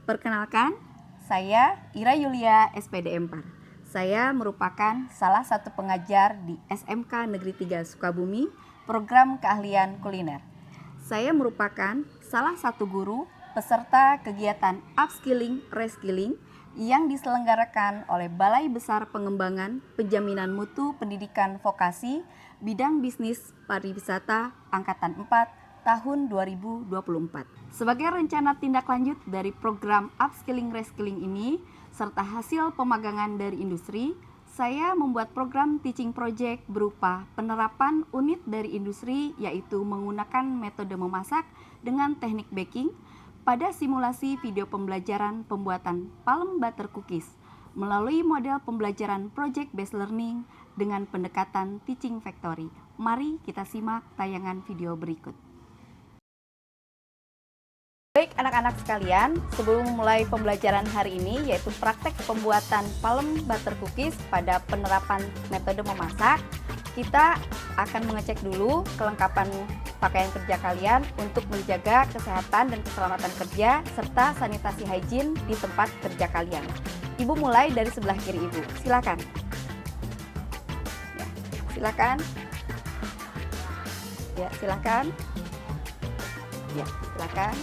Perkenalkan, saya Ira Yulia SPD 4. Saya merupakan salah satu pengajar di SMK Negeri 3 Sukabumi, program keahlian kuliner. Saya merupakan salah satu guru peserta kegiatan upskilling, reskilling yang diselenggarakan oleh Balai Besar Pengembangan Penjaminan Mutu Pendidikan Vokasi Bidang Bisnis Pariwisata Angkatan 4 tahun 2024. Sebagai rencana tindak lanjut dari program upskilling reskilling ini serta hasil pemagangan dari industri, saya membuat program teaching project berupa penerapan unit dari industri, yaitu menggunakan metode memasak dengan teknik baking pada simulasi video pembelajaran pembuatan palm butter cookies melalui model pembelajaran project based learning dengan pendekatan teaching factory. Mari kita simak tayangan video berikut. Baik anak-anak sekalian, sebelum memulai pembelajaran hari ini yaitu praktek pembuatan palm butter cookies pada penerapan metode memasak, kita akan mengecek dulu kelengkapan pakaian kerja kalian untuk menjaga kesehatan dan keselamatan kerja serta sanitasi hygiene di tempat kerja kalian. Ibu mulai dari sebelah kiri Ibu, silakan. Ya, silakan. Ya, silakan. Ya, silakan.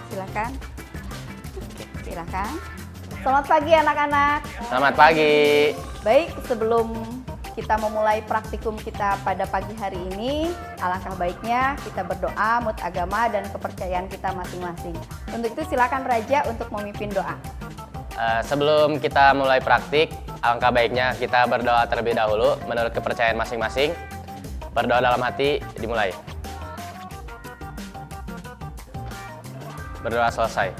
Silakan. Silakan. Selamat pagi anak-anak. Selamat pagi. Baik, sebelum kita memulai praktikum kita pada pagi hari ini, alangkah baiknya kita berdoa menurut agama dan kepercayaan kita masing-masing. Untuk itu silakan Raja untuk memimpin doa. Sebelum kita mulai praktik, alangkah baiknya kita berdoa terlebih dahulu menurut kepercayaan masing-masing. Berdoa dalam hati, dimulai. Berdoa selesai.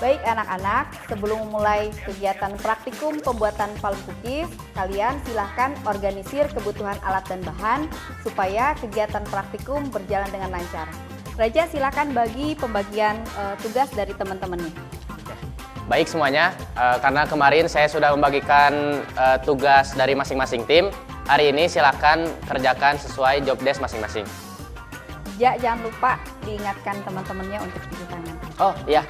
Baik anak-anak, sebelum memulai kegiatan praktikum pembuatan palm cookies, kalian silahkan organisir kebutuhan alat dan bahan supaya kegiatan praktikum berjalan dengan lancar. Raja silakan bagi pembagian tugas dari teman-temannya. Baik semuanya, karena kemarin saya sudah membagikan tugas dari masing-masing tim, hari ini silakan kerjakan sesuai job desk masing-masing. Ja, jangan lupa diingatkan teman-temannya untuk cuci tangan. Oh iya,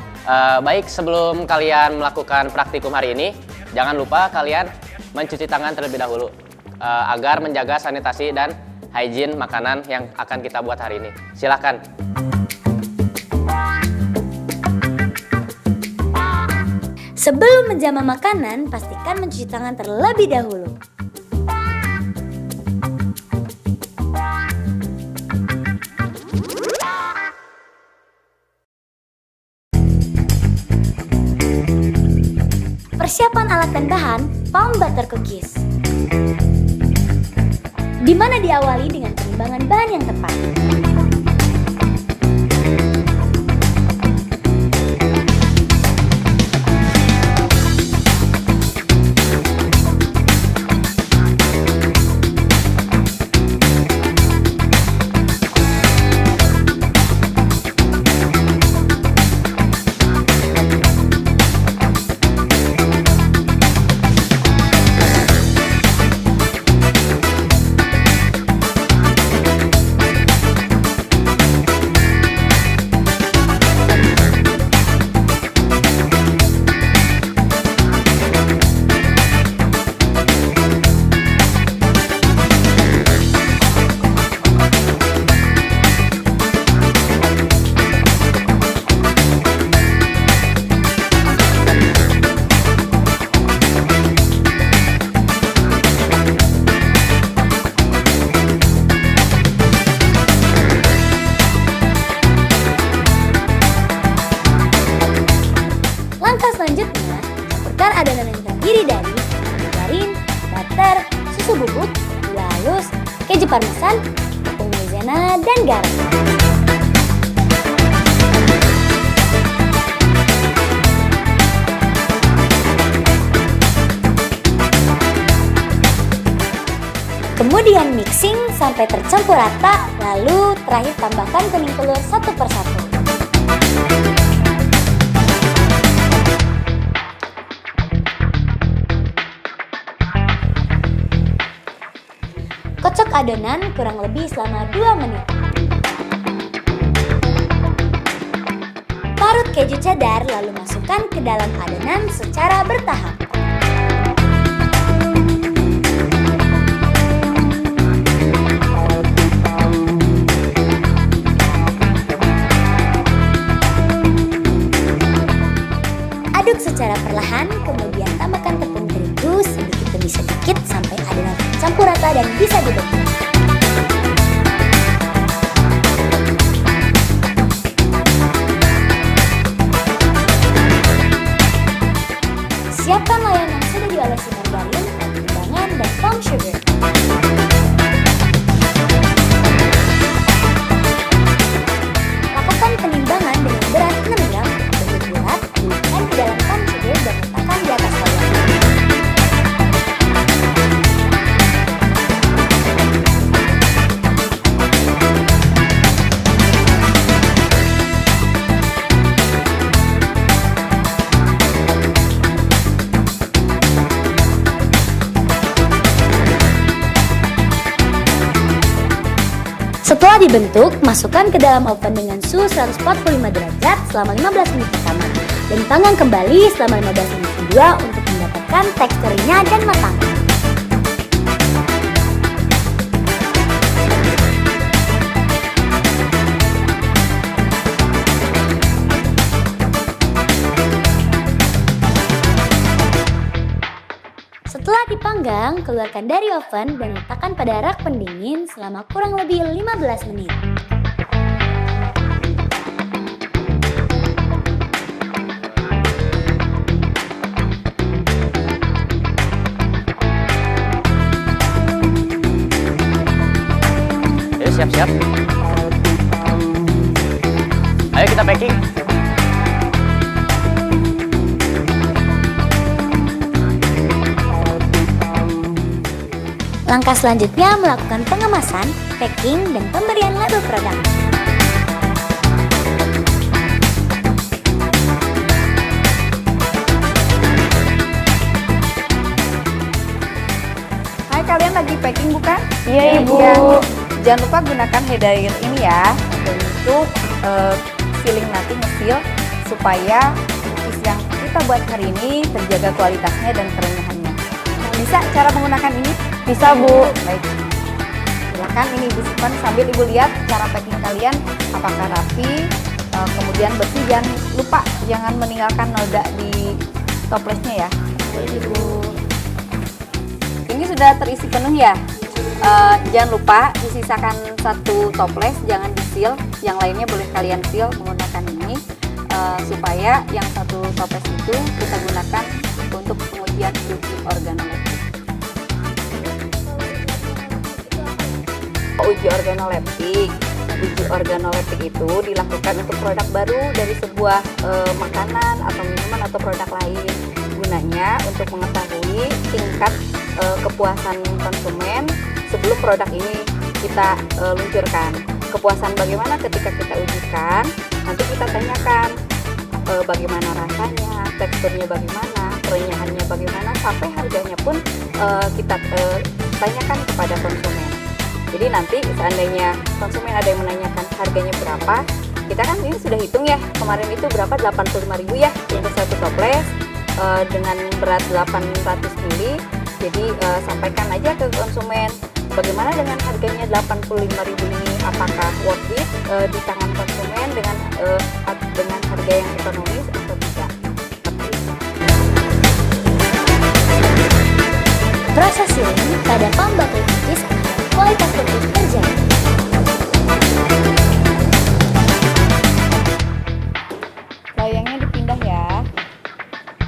baik sebelum kalian melakukan praktikum hari ini, jangan lupa kalian mencuci tangan terlebih dahulu agar menjaga sanitasi dan hygiene makanan yang akan kita buat hari ini. Silakan. Sebelum menjamah makanan, pastikan mencuci tangan terlebih dahulu. Persiapan alat dan bahan palm butter cookies, di mana diawali dengan penimbangan bahan yang tepat. Selanjutnya, campurkan adonan yang terdiri dari margarin, butter, susu bubuk, gula halus, keju parmesan, tepung maizena, dan garam. Kemudian mixing sampai tercampur rata, lalu terakhir tambahkan kuning telur satu persatu. Kocok adonan kurang lebih selama 2 menit. keju cheddar lalu masukkan ke dalam adonan secara bertahap. Aduk secara perlahan, kemudian tambahkan tepung terigu sedikit demi sedikit sampai adonan tercampur rata dan bisa dibentuk. Siapkan loyang yang sudah diolesi margarin, undangan, dan palm sugar. Lakukan penimbangan dengan berat 6 gram, bentuk bulat, dimasukkan ke dalam palm sugar dan letakkan di atas loyang. Setelah dibentuk, masukkan ke dalam oven dengan suhu 145 derajat selama 15 menit pertama dan panggang kembali selama 15 menit kedua untuk mendapatkan teksturnya dan matang. Setelah dipanggang, keluarkan dari oven dan letakkan pada rak pendingin selama kurang lebih 15 menit. Ayo siap-siap. Ayo kita packing. Langkah selanjutnya melakukan pengemasan, packing, dan pemberian label produk. Hai, kalian lagi packing bukan? Iya, Ibu. Ya. Jangan lupa gunakan hair dryer ini ya untuk sealing nanti nge-seal supaya cookies yang kita buat hari ini terjaga kualitasnya dan kerenyahannya. Nah, bisa cara menggunakan ini? Bisa, Bu. Baik. Silakan ini Ibu simpan sambil Ibu lihat cara packing kalian apakah rapi, kemudian bersih. Jangan lupa jangan meninggalkan noda di toplesnya ya. Ibu. Ini sudah terisi penuh ya. Jangan lupa disisakan satu toples, jangan di-seal. Yang lainnya boleh kalian seal menggunakan ini supaya yang satu toples itu kita gunakan untuk pengujian uji organoleptik. Uji organoleptik itu dilakukan untuk produk baru dari sebuah makanan atau minuman atau produk lain. Gunanya untuk mengetahui tingkat kepuasan konsumen sebelum produk ini kita luncurkan. Kepuasan bagaimana ketika kita ujikan, nanti kita tanyakan bagaimana rasanya, teksturnya bagaimana, kerenyahannya bagaimana, sampai harganya pun kita tanyakan kepada konsumen. Jadi nanti seandainya konsumen ada yang menanyakan harganya berapa, kita kan ini sudah hitung ya, kemarin itu berapa, 85.000 ya untuk satu toples dengan berat 800 ml. Jadi sampaikan aja ke konsumen bagaimana dengan harganya 85.000 ini, apakah worth it di tangan konsumen dengan harga yang ekonomis atau tidak. Proses sealing pada palm butter cookies agar kualitas cookies terjaga. Loyangnya dipindah ya.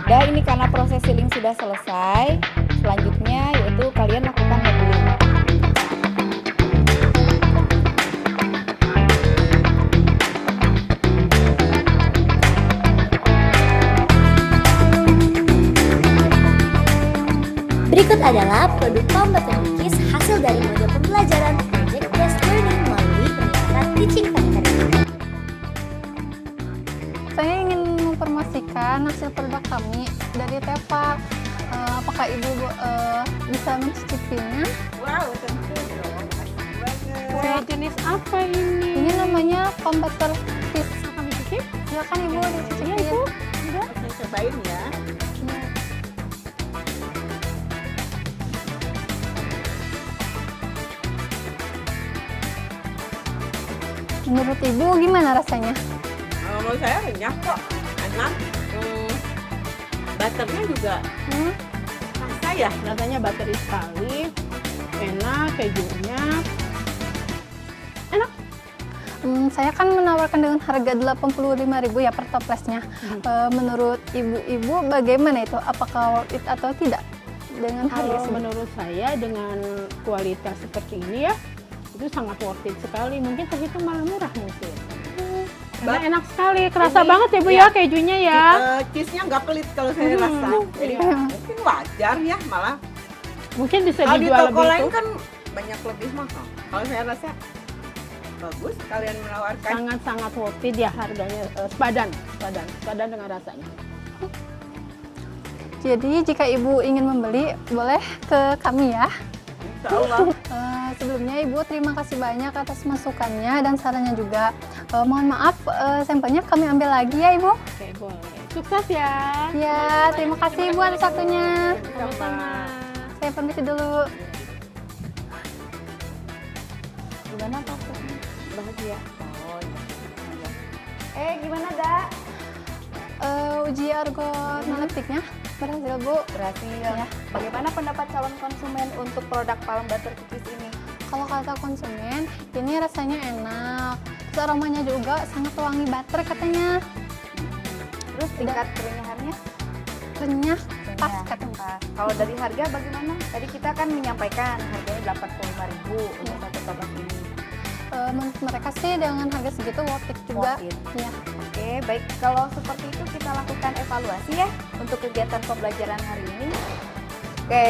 Udah, ini karena proses sealing sudah selesai. Selanjutnya yaitu kalian lakukan labeling. Berikut adalah produk palm butter cookies hasil dari model pembelajaran Project Based Learning melalui pendekatan Teaching Factory. Saya ingin mempromosikan hasil produk kami dari Tepak. Apakah Ibu bisa mencicipinya? Wow, tentu dong. Bagus. Kue jenis apa ini? Ini namanya palm butter cookies. Kami cicip? Silakan Ibu dicicipin. Iya Ibu, saya cobain ya. Menurut Ibu gimana rasanya? Menurut saya renyah kok, enak. Butternya juga rasa ya, rasanya buttery sekali, enak, kejunya enak. Saya kan menawarkan dengan harga 85.000 ya per toplesnya. Menurut Ibu-Ibu bagaimana itu? Apakah worth it atau tidak dengan harga Kalau segitu? menurut saya dengan kualitas seperti ini ya, itu sangat worth it sekali. Mungkin terhitung malah murah mungkin. Karena enak sekali, kerasa Ini, banget ya Bu ya kejunya ya. Cheese-nya nggak pelit kalau saya rasa. Jadi mungkin wajar ya malah. Mungkin bisa Kalau di dijual toko lebih lain tuh. kan banyak lebih mahal. Kalau saya rasa bagus kalian menawarkan. Sangat-sangat worth it ya harganya, sepadan dengan rasanya. Jadi jika Ibu ingin membeli, boleh ke kami ya. Insya Allah. Sebelumnya Ibu terima kasih banyak atas masukannya dan sarannya juga. Mohon maaf, sampelnya kami ambil lagi ya Ibu. Oke, boleh. Sukses ya. Ya, terima kasih Ibu atas waktunya. Sama-sama. Saya permisi dulu. Gimana Pak? Bahagia. Oh iya. Gimana Dak? Uji organoleptiknya berhasil Bu. Berhasil. Ya. Bagaimana pendapat calon konsumen untuk produk Palm Butter Cookies ini? Kalau kata konsumen, ini rasanya enak. Terus aromanya juga sangat wangi butter katanya. Terus tingkat kerenyahannya? Renyah, pas Renyah, katanya. pas. Kalau dari harga bagaimana? Tadi kita kan menyampaikan harganya 85.000 untuk satu toples ini. Menurut mereka sih dengan harga segitu worth it juga. Worth it. Iya. Oke, baik. Kalau seperti itu kita lakukan evaluasi ya untuk kegiatan pembelajaran hari ini. Oke,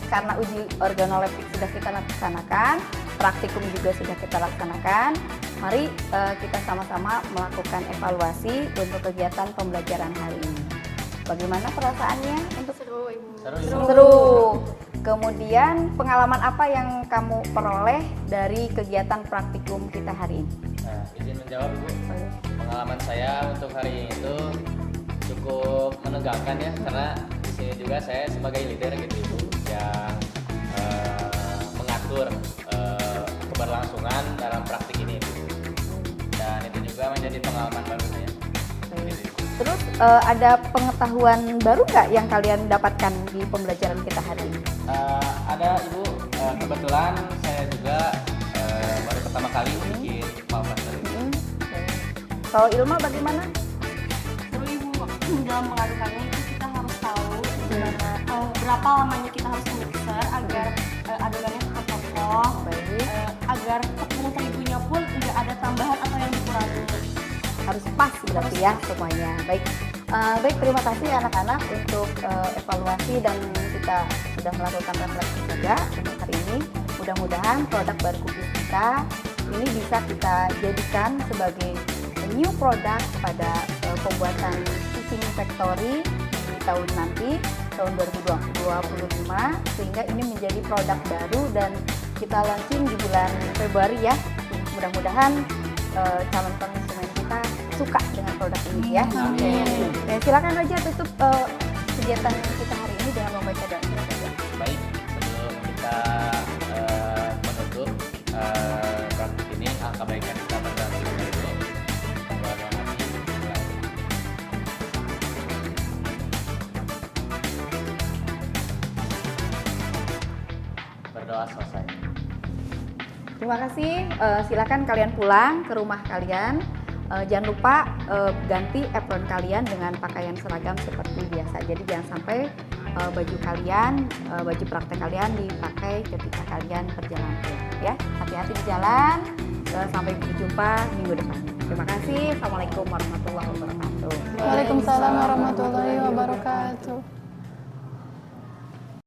karena uji organoleptik sudah kita laksanakan, praktikum juga sudah kita laksanakan. Mari kita sama-sama melakukan evaluasi untuk kegiatan pembelajaran hari ini. Bagaimana perasaannya untuk Seru Ibu. seru? Kemudian pengalaman apa yang kamu peroleh dari kegiatan praktikum kita hari ini? Nah, izin menjawab Ibu. Pengalaman saya untuk hari ini itu cukup menegangkan ya, karena di sini juga saya sebagai leader gitu Ibu yang mengatur keberlangsungan dalam praktik ini Ibu. Dan itu juga menjadi pengalaman baru saya. Gitu, Ibu. Terus ada pengetahuan baru nggak yang kalian dapatkan di pembelajaran kita hari ini? Ada Ibu, kebetulan saya juga baru pertama kali bikin Palm Butter ini. Kalau Ilma bagaimana? Seru Ibu, dalam mengadukannya itu kita harus tahu gimana, berapa lamanya kita harus mixer agar adogannya tetap kokoh, agar tepung terigunya pun tidak ada tambahan atau yang dikurangi. Harus pas berarti ya semuanya. Baik, baik terima kasih anak-anak untuk evaluasi dan kita sudah melakukan refleksi juga untuk hari ini. Mudah-mudahan produk baru cookies kita ini bisa kita jadikan sebagai new product pada pembuatan cooking factory di tahun nanti, tahun 2025, sehingga ini menjadi produk baru dan kita launching di bulan Februari ya. Mudah-mudahan calon konsumen kita suka dengan produk ini ya. Oke. Silakan Raja tutup kegiatan kita hari ini dengan membaca doa. Silakan, Raja. Baik, sebelum kita menutup praktik ini, alangkah baiknya kita berdoa terlebih dahulu. Doa-doa Nabi. Berdoa selesai. Terima kasih. Silakan kalian pulang ke rumah kalian. Jangan lupa ganti apron kalian dengan pakaian seragam seperti biasa. Jadi jangan sampai baju kalian, baju praktek kalian dipakai ketika kalian perjalanan pulang. Ya, hati-hati di jalan. Sampai berjumpa minggu depan. Terima kasih. Assalamualaikum warahmatullahi wabarakatuh. Waalaikumsalam warahmatullahi wabarakatuh.